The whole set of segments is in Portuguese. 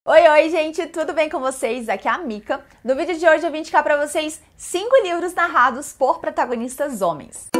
Oi, oi, gente, tudo bem com vocês? Aqui é a Mika. No vídeo de hoje eu vim indicar pra vocês 5 livros narrados por protagonistas homens.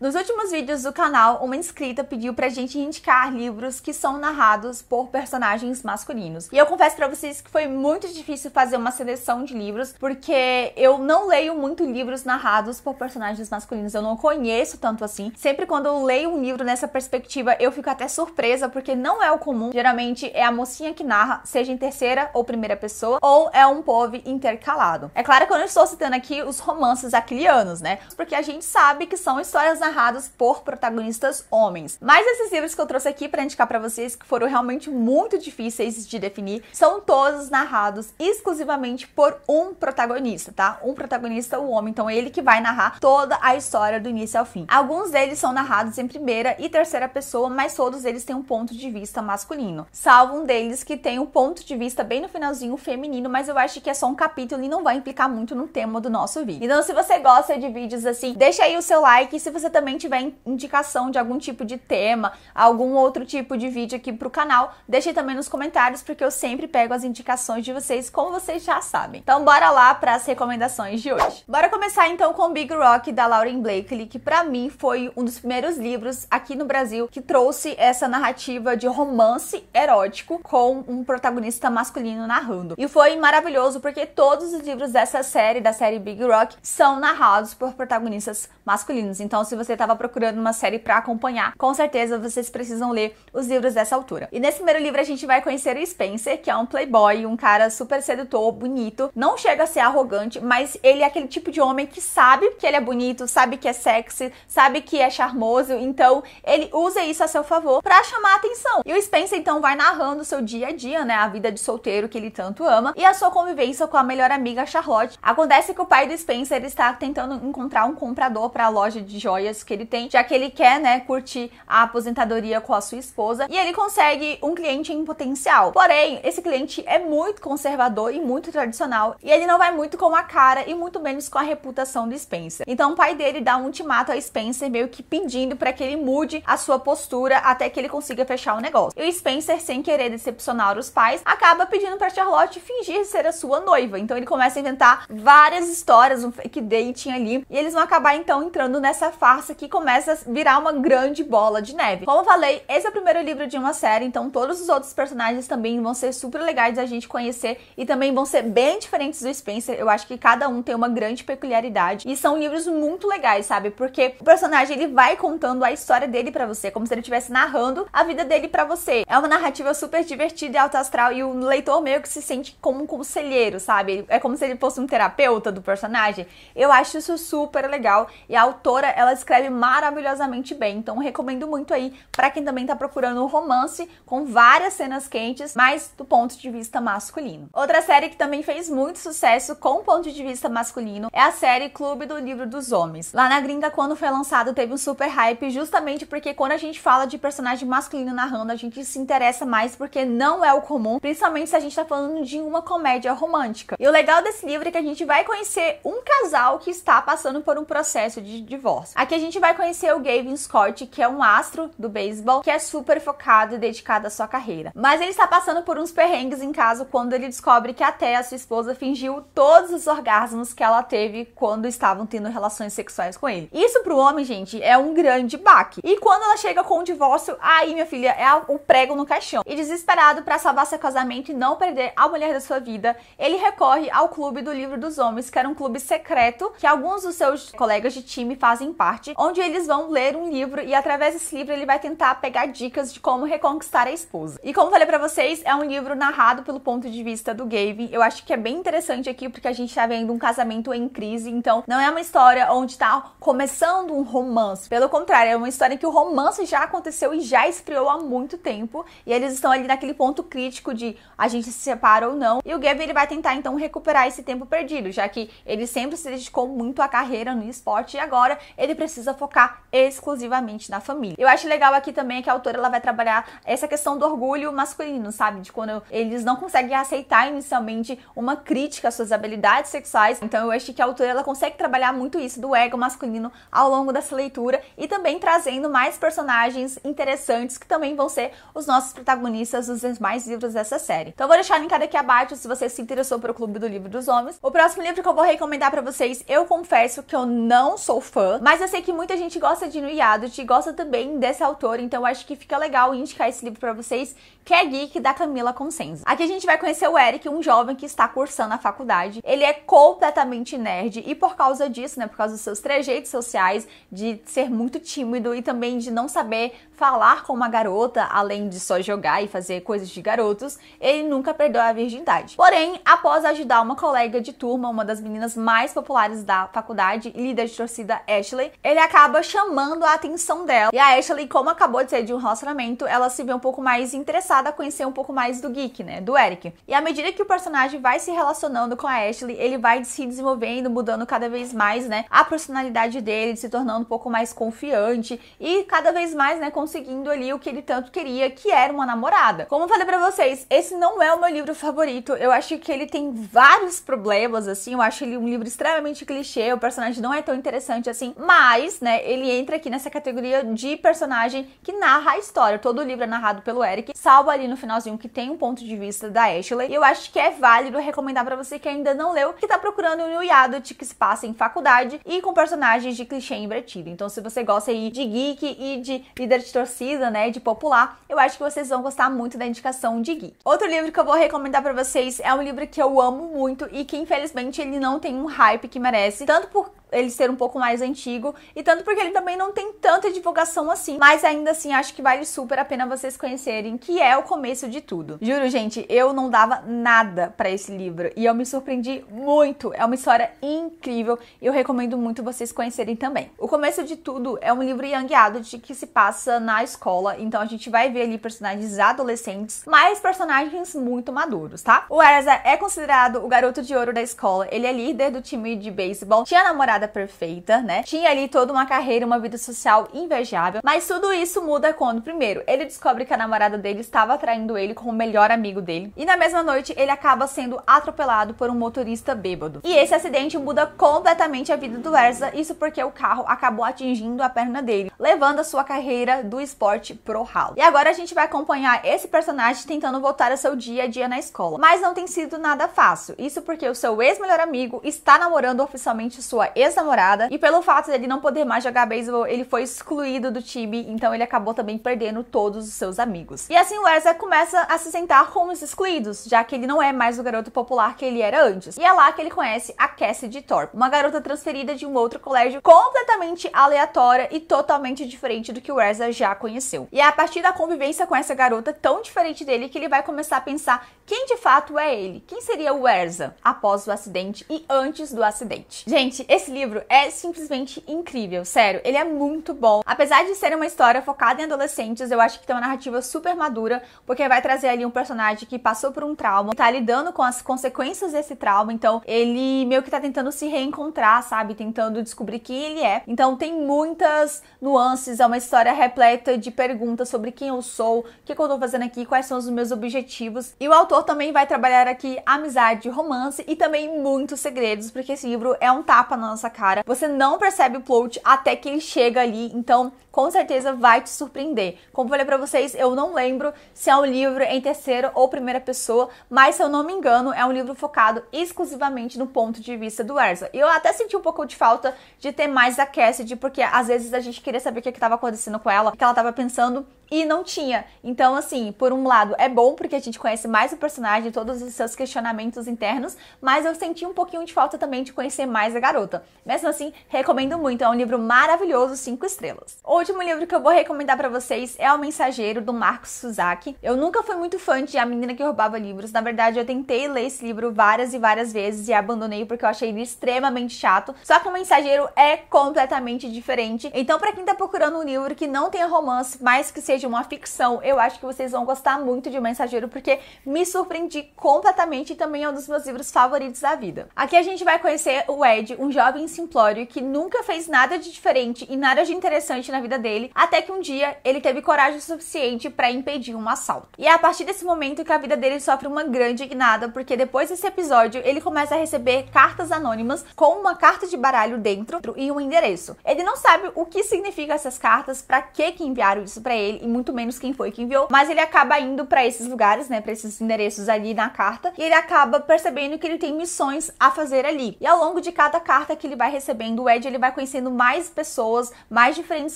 Nos últimos vídeos do canal, uma inscrita pediu pra gente indicar livros que são narrados por personagens masculinos. E eu confesso pra vocês que foi muito difícil fazer uma seleção de livros, porque eu não leio muito livros narrados por personagens masculinos, eu não conheço tanto assim. Sempre quando eu leio um livro nessa perspectiva, eu fico até surpresa, porque não é o comum. Geralmente é a mocinha que narra, seja em terceira ou primeira pessoa, ou é um povo intercalado. É claro que eu não estou citando aqui os romances aquilianos, né? Porque a gente sabe que são histórias narrados por protagonistas homens. Mas esses livros que eu trouxe aqui para indicar para vocês, que foram realmente muito difíceis de definir, são todos narrados exclusivamente por um protagonista, tá? Um protagonista, o homem. Então ele que vai narrar toda a história do início ao fim. Alguns deles são narrados em primeira e terceira pessoa, mas todos eles têm um ponto de vista masculino. Salvo um deles que tem um ponto de vista bem no finalzinho feminino, mas eu acho que é só um capítulo e não vai implicar muito no tema do nosso vídeo. Então se você gosta de vídeos assim, deixa aí o seu like, e se você também tiver indicação de algum tipo de tema, algum outro tipo de vídeo aqui pro canal, deixe também nos comentários, porque eu sempre pego as indicações de vocês, como vocês já sabem. Então bora lá para as recomendações de hoje. Bora começar então com Big Rock, da Lauren Blakely, que pra mim foi um dos primeiros livros aqui no Brasil que trouxe essa narrativa de romance erótico com um protagonista masculino narrando. E foi maravilhoso porque todos os livros dessa série, da série Big Rock, são narrados por protagonistas masculinos. Então se você estava procurando uma série para acompanhar, com certeza vocês precisam ler os livros dessa autora. E nesse primeiro livro a gente vai conhecer o Spencer, que é um playboy, um cara super sedutor, bonito, não chega a ser arrogante, mas ele é aquele tipo de homem que sabe que ele é bonito, sabe que é sexy, sabe que é charmoso, então ele usa isso a seu favor para chamar a atenção. E o Spencer então vai narrando o seu dia a dia, né, a vida de solteiro que ele tanto ama, e a sua convivência com a melhor amiga Charlotte. Acontece que o pai do Spencer está tentando encontrar um comprador para a loja de joias que ele tem, já que ele quer, né, curtir a aposentadoria com a sua esposa, e ele consegue um cliente em potencial. Porém, esse cliente é muito conservador e muito tradicional, e ele não vai muito com a cara e muito menos com a reputação do Spencer. Então o pai dele dá um ultimato a Spencer, meio que pedindo para que ele mude a sua postura até que ele consiga fechar o negócio. E o Spencer, sem querer decepcionar os pais, acaba pedindo para Charlotte fingir ser a sua noiva. Então ele começa a inventar várias histórias, um fake dating ali, e eles vão acabar então entrando nessa farsa que começa a virar uma grande bola de neve. Como eu falei, esse é o primeiro livro de uma série, então todos os outros personagens também vão ser super legais da gente conhecer e também vão ser bem diferentes do Spencer. Eu acho que cada um tem uma grande peculiaridade e são livros muito legais, sabe? Porque o personagem, ele vai contando a história dele pra você, como se ele estivesse narrando a vida dele pra você. É uma narrativa super divertida e alta astral, e o leitor meio que se sente como um conselheiro, sabe? É como se ele fosse um terapeuta do personagem. Eu acho isso super legal, e a autora, ela escreve maravilhosamente bem, então recomendo muito aí pra quem também tá procurando um romance com várias cenas quentes, mas do ponto de vista masculino. Outra série que também fez muito sucesso com o ponto de vista masculino é a série Clube do Livro dos Homens. Lá na gringa, quando foi lançado, teve um super hype, justamente porque quando a gente fala de personagem masculino narrando, a gente se interessa mais, porque não é o comum, principalmente se a gente tá falando de uma comédia romântica. E o legal desse livro é que a gente vai conhecer um casal que está passando por um processo de divórcio. Aqui a gente vai conhecer o Gavin Scott, que é um astro do beisebol, que é super focado e dedicado à sua carreira. Mas ele está passando por uns perrengues em casa quando ele descobre que até a sua esposa fingiu todos os orgasmos que ela teve quando estavam tendo relações sexuais com ele. Isso pro homem, gente, é um grande baque. E quando ela chega com o divórcio, aí, minha filha, é o prego no caixão. E desesperado para salvar seu casamento e não perder a mulher da sua vida, ele recorre ao Clube do Livro dos Homens, que era um clube secreto que alguns dos seus colegas de time fazem parte, onde eles vão ler um livro e através desse livro ele vai tentar pegar dicas de como reconquistar a esposa. E como falei pra vocês, é um livro narrado pelo ponto de vista do Gavin. Eu acho que é bem interessante aqui porque a gente tá vendo um casamento em crise, então não é uma história onde tá começando um romance. Pelo contrário, é uma história em que o romance já aconteceu e já esfriou há muito tempo, e eles estão ali naquele ponto crítico de a gente se separa ou não. E o Gavin, ele vai tentar então recuperar esse tempo perdido, já que ele sempre se dedicou muito à carreira no esporte e agora ele precisa precisa focar exclusivamente na família. Eu acho legal aqui também que a autora ela vai trabalhar essa questão do orgulho masculino, sabe? De quando eles não conseguem aceitar inicialmente uma crítica às suas habilidades sexuais. Então eu acho que a autora ela consegue trabalhar muito isso do ego masculino ao longo dessa leitura e também trazendo mais personagens interessantes que também vão ser os nossos protagonistas dos demais livros dessa série. Então eu vou deixar linkado aqui abaixo se você se interessou pelo Clube do Livro dos Homens. O próximo livro que eu vou recomendar pra vocês, eu confesso que eu não sou fã, mas eu sei que muita gente gosta de Inui Adult e gosta também desse autor, então eu acho que fica legal indicar esse livro pra vocês, que é Geek, da Camila Consenza. Aqui a gente vai conhecer o Eric, um jovem que está cursando a faculdade. Ele é completamente nerd e por causa disso, né, por causa dos seus trejeitos sociais, de ser muito tímido e também de não saber falar com uma garota, além de só jogar e fazer coisas de garotos, ele nunca perdeu a virgindade. Porém, após ajudar uma colega de turma, uma das meninas mais populares da faculdade, líder de torcida Ashley, ele acaba chamando a atenção dela. E a Ashley, como acabou de sair de um relacionamento, ela se vê um pouco mais interessada a conhecer um pouco mais do Geek, né, do Eric. E à medida que o personagem vai se relacionando com a Ashley, ele vai se desenvolvendo, mudando cada vez mais, né, a personalidade dele, se tornando um pouco mais confiante e cada vez mais, né, conseguindo ali o que ele tanto queria, que era uma namorada. Como eu falei pra vocês, esse não é o meu livro favorito. Eu acho que ele tem vários problemas, assim, eu acho ele um livro extremamente clichê, o personagem não é tão interessante assim, mas, né, ele entra aqui nessa categoria de personagem que narra a história. Todo o livro é narrado pelo Eric, salvo ali no finalzinho que tem um ponto de vista da Ashley. E eu acho que é válido recomendar pra você que ainda não leu, que tá procurando um Inui Adult que se passa em faculdade e com personagens de clichê invertido. Então, se você gosta aí de geek e de líder de torcida, né, de popular, eu acho que vocês vão gostar muito da indicação de geek. Outro livro que eu vou recomendar pra vocês é um livro que eu amo muito e que infelizmente ele não tem um hype que merece, tanto por ele ser um pouco mais antigo e tanto porque ele também não tem tanta divulgação assim, mas ainda assim acho que vale super a pena vocês conhecerem, que é O Começo de Tudo. Juro, gente, eu não dava nada pra esse livro e eu me surpreendi muito. É uma história incrível e eu recomendo muito vocês conhecerem também. O Começo de Tudo é um livro young adult que se passa na escola, então a gente vai ver ali personagens adolescentes, mas personagens muito maduros, tá? O Erza é considerado o garoto de ouro da escola, ele é líder do time de beisebol, tinha namorada perfeita, né? Tinha ali toda uma carreira, uma vida social invejável, mas tudo isso muda quando, primeiro, ele descobre que a namorada dele estava traindo ele com o melhor amigo dele, e na mesma noite ele acaba sendo atropelado por um motorista bêbado. E esse acidente muda completamente a vida do Erza, isso porque o carro acabou atingindo a perna dele, levando a sua carreira do esporte pro ralo. E agora a gente vai acompanhar esse personagem tentando voltar ao seu dia a dia na escola, mas não tem sido nada fácil, isso porque o seu ex-melhor amigo está namorando oficialmente sua ex-namorada, e pelo fato dele não poder mais jogar beisebol, ele foi excluído do time, então ele acabou também perdendo todos os seus amigos. E assim o Erza começa a se sentar com os excluídos, já que ele não é mais o garoto popular que ele era antes. E é lá que ele conhece a Cassidy Thorpe, uma garota transferida de um outro colégio completamente aleatória e totalmente diferente do que o Erza já conheceu. E é a partir da convivência com essa garota tão diferente dele que ele vai começar a pensar quem de fato é ele, quem seria o Erza após o acidente e antes do acidente. Gente, esse livro é simplesmente incrível, sério, ele é muito bom. Apesar de ser uma história focada em adolescentes, eu acho que tem uma narrativa super madura, porque vai trazer ali um personagem que passou por um trauma, tá lidando com as consequências desse trauma, então ele meio que tá tentando se reencontrar, sabe, tentando descobrir quem ele é. Então tem muitas nuances, é uma história repleta de perguntas sobre quem eu sou, o que eu tô fazendo aqui, quais são os meus objetivos. E o autor também vai trabalhar aqui amizade, romance e também muitos segredos, porque esse livro é um tapa na nossa cara. Você não percebe o plot até que ele chega ali, então com certeza vai te surpreender. Como eu falei pra vocês, eu não lembro se é um livro em terceira ou primeira pessoa, mas se eu não me engano, é um livro focado exclusivamente no ponto de vista do Erza. E eu até senti um pouco de falta de ter mais a Cassidy, porque às vezes a gente queria saber o que estava acontecendo com ela, o que ela estava pensando, e não tinha. Então, assim, por um lado é bom porque a gente conhece mais o personagem, todos os seus questionamentos internos, mas eu senti um pouquinho de falta também de conhecer mais a garota. Mesmo assim, recomendo muito, é um livro maravilhoso, 5 estrelas. O último livro que eu vou recomendar pra vocês é O Mensageiro, do Marcos Suzaki. Eu nunca fui muito fã de A Menina que Roubava Livros, na verdade eu tentei ler esse livro várias e várias vezes e abandonei porque eu achei ele extremamente chato, só que O Mensageiro é completamente diferente. Então pra quem tá procurando um livro que não tenha romance, mas que seja seja uma ficção, eu acho que vocês vão gostar muito de O Mensageiro, porque me surpreendi completamente e também é um dos meus livros favoritos da vida. Aqui a gente vai conhecer o Ed, um jovem simplório que nunca fez nada de diferente e nada de interessante na vida dele, até que um dia ele teve coragem suficiente para impedir um assalto. E é a partir desse momento que a vida dele sofre uma grande guinada, porque depois desse episódio ele começa a receber cartas anônimas com uma carta de baralho dentro e um endereço. Ele não sabe o que significa essas cartas, para que enviaram isso para ele e muito menos quem foi que enviou, mas ele acaba indo para esses lugares, né, para esses endereços ali na carta, e ele acaba percebendo que ele tem missões a fazer ali. E ao longo de cada carta que ele vai recebendo, o Ed ele vai conhecendo mais pessoas, mais diferentes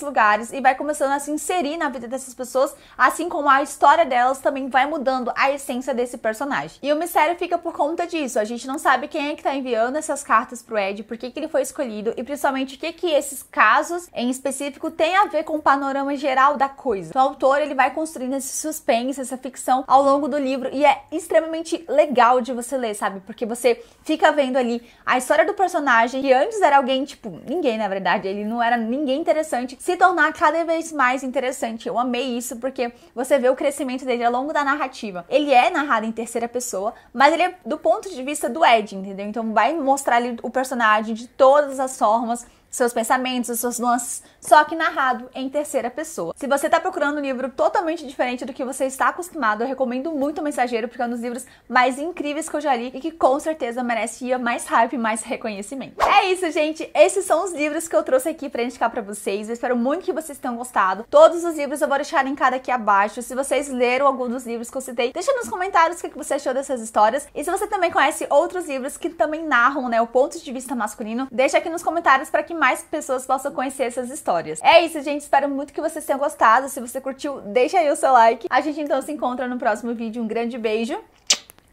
lugares e vai começando a se inserir na vida dessas pessoas, assim como a história delas também vai mudando a essência desse personagem. E o mistério fica por conta disso. A gente não sabe quem é que tá enviando essas cartas pro Ed, por que ele foi escolhido e principalmente o que esses casos em específico tem a ver com o panorama geral da coisa. Então, o autor ele vai construindo esse suspense, essa ficção ao longo do livro e é extremamente legal de você ler, sabe? Porque você fica vendo ali a história do personagem, que antes era alguém, tipo, ninguém na verdade, ele não era ninguém interessante, se tornar cada vez mais interessante. Eu amei isso porque você vê o crescimento dele ao longo da narrativa. Ele é narrado em terceira pessoa, mas ele é do ponto de vista do Ed, entendeu? Então vai mostrar ali o personagem de todas as formas, seus pensamentos, suas nuances, só que narrado em terceira pessoa. Se você tá procurando um livro totalmente diferente do que você está acostumado, eu recomendo muito O Mensageiro, porque é um dos livros mais incríveis que eu já li e que com certeza merecia mais hype e mais reconhecimento. É isso, gente. Esses são os livros que eu trouxe aqui pra indicar pra vocês. Eu espero muito que vocês tenham gostado. Todos os livros eu vou deixar linkado aqui abaixo. Se vocês leram algum dos livros que eu citei, deixa nos comentários o que você achou dessas histórias. E se você também conhece outros livros que também narram, né, o ponto de vista masculino, deixa aqui nos comentários para que mais pessoas possam conhecer essas histórias. É isso, gente. Espero muito que vocês tenham gostado. Se você curtiu, deixa aí o seu like. A gente então se encontra no próximo vídeo. Um grande beijo.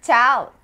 Tchau!